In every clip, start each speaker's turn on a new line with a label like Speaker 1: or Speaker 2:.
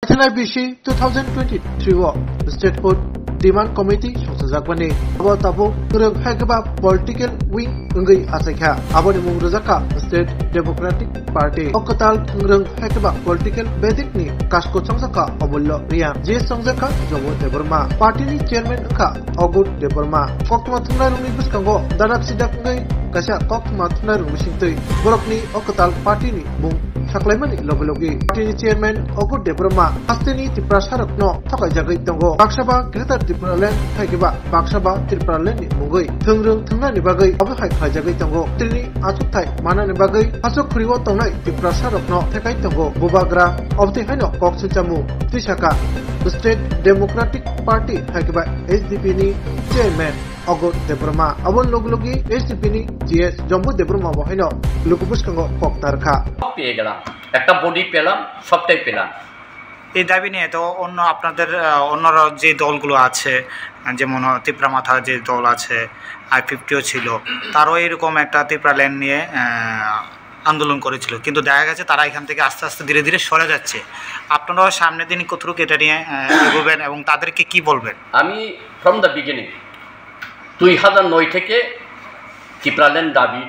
Speaker 1: NIBC 2023 Statehood Demand Committee Sosajagmani abo tabu kurang hagaba political wing ungai asakha aboni mungrajaka State Democratic Party okatal kurang hagaba political basic ni kasko changsaka abullo riya je changsaka jobo deborma party ni chairman ka Augud deborma koktma thunai rungni biskango danak sidak ngai kasa koktma thunai rung singtei borokni okatal party ni mung saklaimani lobologi party chairman Augud deborma asteni tiprasarokno thokai jagai tongo baksaba greater Tripraland haikiba baksaba Tripraland ni mugai thungrung thungna ni bagai abo hai jagai tongo trini achuthai mana ni bagai asok khuriwo tongnai tiprasarokno thekai tongo bobagra obti haino koksuchamu tisaka State Democratic Party haikiba SDP ni chairman Augud deborma abon loglogi SDP ni GS Jambu deborma bohaino lukubuskango koktarkha
Speaker 2: পেয়ে গেলাম একটা body পেলাম সবটাই পেলাম
Speaker 3: এই দাবি নিয়ে তো অন্য আপনাদের অন্যরা যে দলগুলো আছে যেমন তিপ্রামাথা যে দল আছে I-50ও ছিল তারও এরকম একটা তিপ্রাল্যান্ড নিয়ে আন্দোলন করেছিল কিন্তু দেখা গেছে তারা এখান থেকে আস্তে আস্তে ধীরে ধীরে সরে যাচ্ছে আপনারাও সামনের দিন কতটুকু এটা নিয়ে এগোবেন এবং তাদেরকে কি বলবেন
Speaker 2: আমি ফ্রম দ্য বিগিনিং 2009 থেকে তিপ্রাল্যান্ড দাবির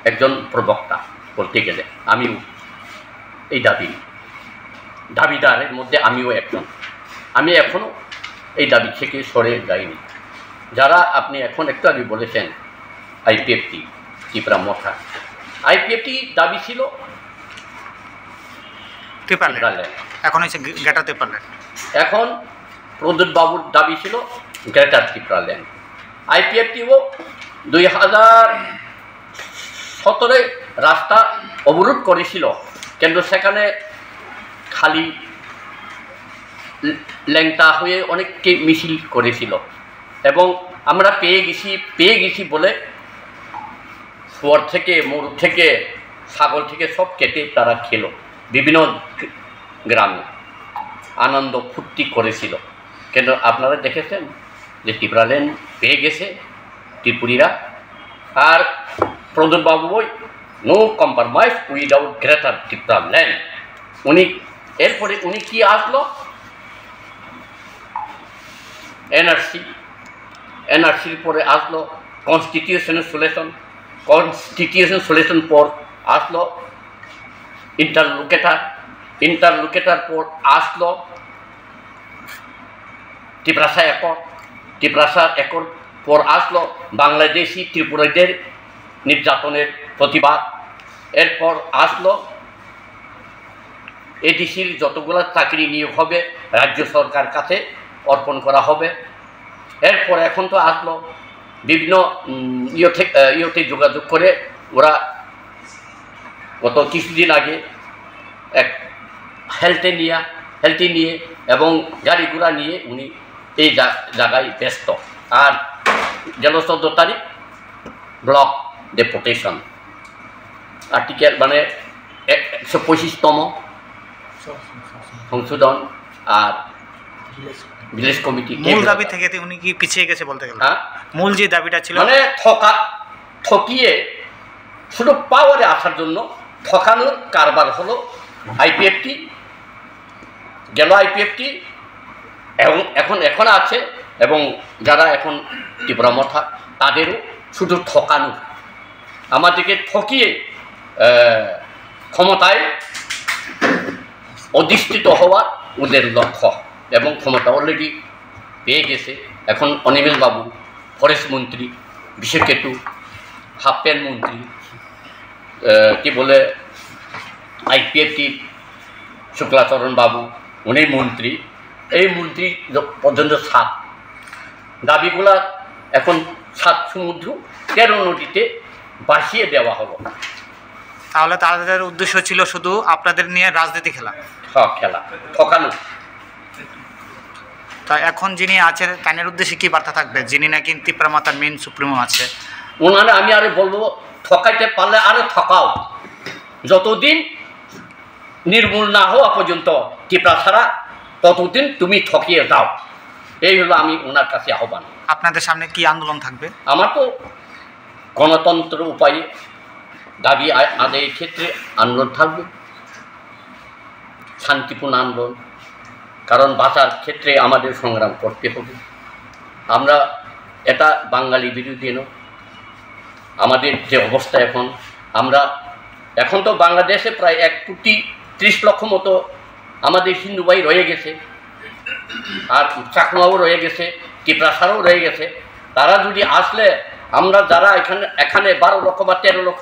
Speaker 2: একজন প্রবক্তা বলতে গেলে আমিও এই দাবিদারের মধ্যে আমিও একজন আমি এখনও এই দাবি থেকে সরে যাইনি যারা আপনি এখন একটু আগে বলেছেন IPFT তিপ্রামাথা IPFT দাবি ছিল
Speaker 3: তিপ্রাল্যান্ড এখন হচ্ছে গ্রেটার তিপ্রাল্যান্ড এখন
Speaker 2: প্রদ্যুৎ বাবুর দাবি ছিল গ্রেটার তিপ্রাল্যান্ড IPFTও 2017 রাস্তা অবরোধ করেছিল কিন্তু সেখানে খালি ল্যাংটা হয়ে অনেককে মিছিল করেছিল এবং আমরা পেয়ে গেছি বলে শুয়োর থেকে মোর থেকে ছাগল থেকে সব কেটে তারা খেলো বিভিন্ন গ্রামে আনন্দ ফুর্তি করেছিল কিন্তু আপনারা দেখেছেন যে তিপ্রাল্যান্ড পেয়ে গেছে ত্রিপুরীরা আর প্রদ্যুৎ বাবু no compromise without greater Tipraland এরপরে উনি কি আসলো এনআরসির পরে আসলো কনস্টিটিউশন সলিউশন পর আসলো ইন্টারলোকেটার পর আসলো ত্রিপ্রাসা একর পর আসলো বাংলাদেশি ত্রিপুরাদের নির্যাতনের প্রতিবাদ এরপর আসলো এডিসির যতগুলো চাকরি নিয়োগ হবে রাজ্য সরকার কাছে অর্পণ করা হবে এরপর এখন তো আসলো বিভিন্ন ইয়েতে যোগাযোগ করে ওরা গত কিছুদিন আগে এক হেলথে নিয়ে এবং গাড়ি ঘোড়া নিয়ে উনি এই জায়গায় ব্যস্ত আর গেল 14 তারিখ ব্লক ডেপুটেশন আর্টিকেল মানে 125তম সংশোধন আর ভিলেজ কমিটি
Speaker 3: মূল দাবি থেকে উনি কি পিছিয়ে গেছে বলতে গেলে মূল যে দাবিটা ছিল
Speaker 2: মানে ঠকিয়ে শুধু পাওয়ারে আসার জন্য ঠকানোর কারবার হলো IPFT এবং এখন আছে এবং যারা এখন তিপ্রামাথা তাদেরও শুধু ঠকানো আমাদেরকে ঠকিয়ে ক্ষমতায় অধিষ্ঠিত হওয়ার ওদের লক্ষ্য এবং ক্ষমতা অলরেডি পেয়ে গেছে এখন অনিমেষ বাবু ফরেস্ট মন্ত্রী বিশেকেটু হাফ প্যান্ট মন্ত্রী কি বলে IPFT শুক্লাচরণ বাবু উনি মন্ত্রী এই মন্ত্রী পর্যন্ত 7 দাবিগুলা এখন 7 সমুদ্র 13 নদীতে বাসিয়ে দেওয়া হলো
Speaker 3: তাহলে তাদের উদ্দেশ্য ছিল শুধু আপনাদের নিয়ে রাজনীতি খেলা
Speaker 2: ঠকানো
Speaker 3: তা এখন যিনি আছেন তার উদ্দেশ্যে কি বার্তা থাকবে যিনি নাকি তিপ্রামাথার মেন সুপ্রিমো আছে
Speaker 2: ওনারা আমি আরে বলবো ঠকাইতে পারলে আরো ঠকাও যতদিন নির্মূল না হওয়া পর্যন্ত তিপ্রাসারা ততদিন তুমি ঠকিয়ে যাও এই হলো আমি ওনার কাছে আহ্বান
Speaker 3: আপনাদের সামনে কি আন্দোলন থাকবে
Speaker 2: আমার তো গণতন্ত্র উপায়ে দাবি আদায়ের ক্ষেত্রে আন্দোলন থাকবে শান্তিপূর্ণ আন্দোলন, কারণ বাঁচার ক্ষেত্রে আমাদের সংগ্রাম করতে হবে। আমরা এটা বাঙালি বিরোধী নয়। আমাদের যে অবস্থা এখন তো বাংলাদেশে প্রায় 1,30,00,000 মতো আমাদের হিন্দু ভাই রয়ে গেছে, আর চাকমাও রয়ে গেছে, টিপ্রাসারও রয়ে গেছে। তারা যদি আসলে আমরা যারা এখানে 12 লক্ষ বা 13 লক্ষ,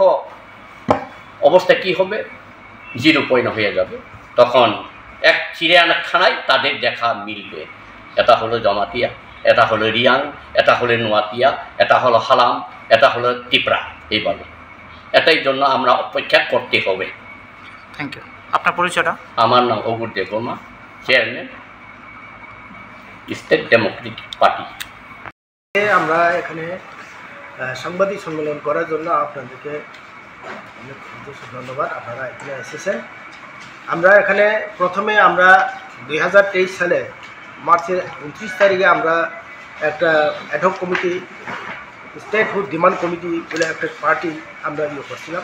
Speaker 2: অবস্থা কি হবে? 0 পয়েন্ট হয়ে যাবে। তখন এক চিড়িয়াখানায় তাদের দেখা মিলবে। এটা হলো জমাতিয়া, এটা হলো রিয়াং, এটা হলো নোয়াতিয়া, এটা হলো হালাম, এটা হলো টিপরা। এইভাবে এটাই জন্য আমরা অপেক্ষা করতে হবে।
Speaker 3: Thank you. আপনার পরিচয়টা?
Speaker 2: আমার নাম Agur Debbarma, chairman state democratic party.
Speaker 4: আমরা এখানে সাংবাদিক সম্মেলন করার জন্য আপনাদেরকে অনেক ধন্যবাদ, আপনারা এখানে এসেছেন। আমরা এখানে প্রথমে 2023 সালে মার্চের 29 তারিখে আমরা একটা ad hoc committee, statehood demand committee বলে একটা পার্টি আমরা করছিলাম।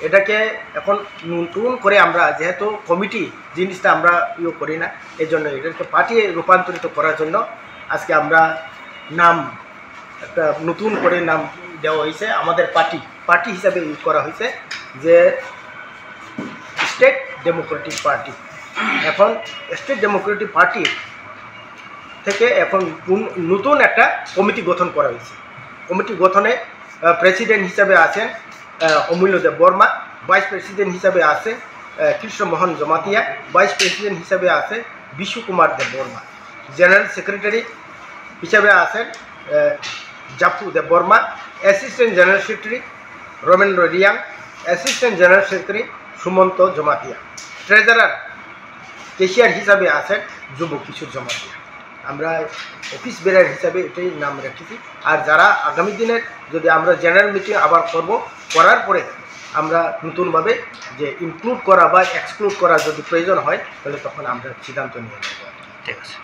Speaker 4: এটাকে এখন নতুন করে আমরা, যেহেতু কমিটি জিনিসটা আমরা করি না, এই জন্য এটাকে পার্টি রূপান্তরিত করার জন্য আজকে আমরা নাম একটা নতুন করে নাম দেওয়া হয়েছে। আমাদের পার্টি হিসাবে করা হয়েছে যে স্টেট ডেমোক্রেটিক পার্টি। এখন স্টেট ডেমোক্রেটিক পার্টি থেকে এখন নতুন একটা কমিটি গঠন করা হয়েছে। কমিটি গঠনে প্রেসিডেন্ট হিসাবে আছেন অমূল্য দেববর্মা, ভাইস প্রেসিডেন্ট হিসাবে আছে কৃষ্ণমোহন জমাতিয়া, ভাইস প্রেসিডেন্ট হিসাবে আছে বিশ্বকুমার দেববর্মা, জেনারেল সেক্রেটারি হিসাবে আছেন Jafu Debbarma, assistant general secretary Ramendra Reang, assistant general secretary Sumanta Jamatia, treasurer cashier হিসাবে আছেন যুব কিশোর জমাতিয়া। আমরা অফিস বেরার হিসাবে এটাই নাম রেখেছি। আর যারা আগামী দিনের যদি আমরা জেনারেল মিটিং আবার করার পরে আমরা নতুনভাবে যে ইনক্লুড করা বা এক্সক্লুড করা যদি প্রয়োজন হয়, তাহলে তখন আমরা সিদ্ধান্ত নিয়ে নেব।
Speaker 3: ঠিক আছে।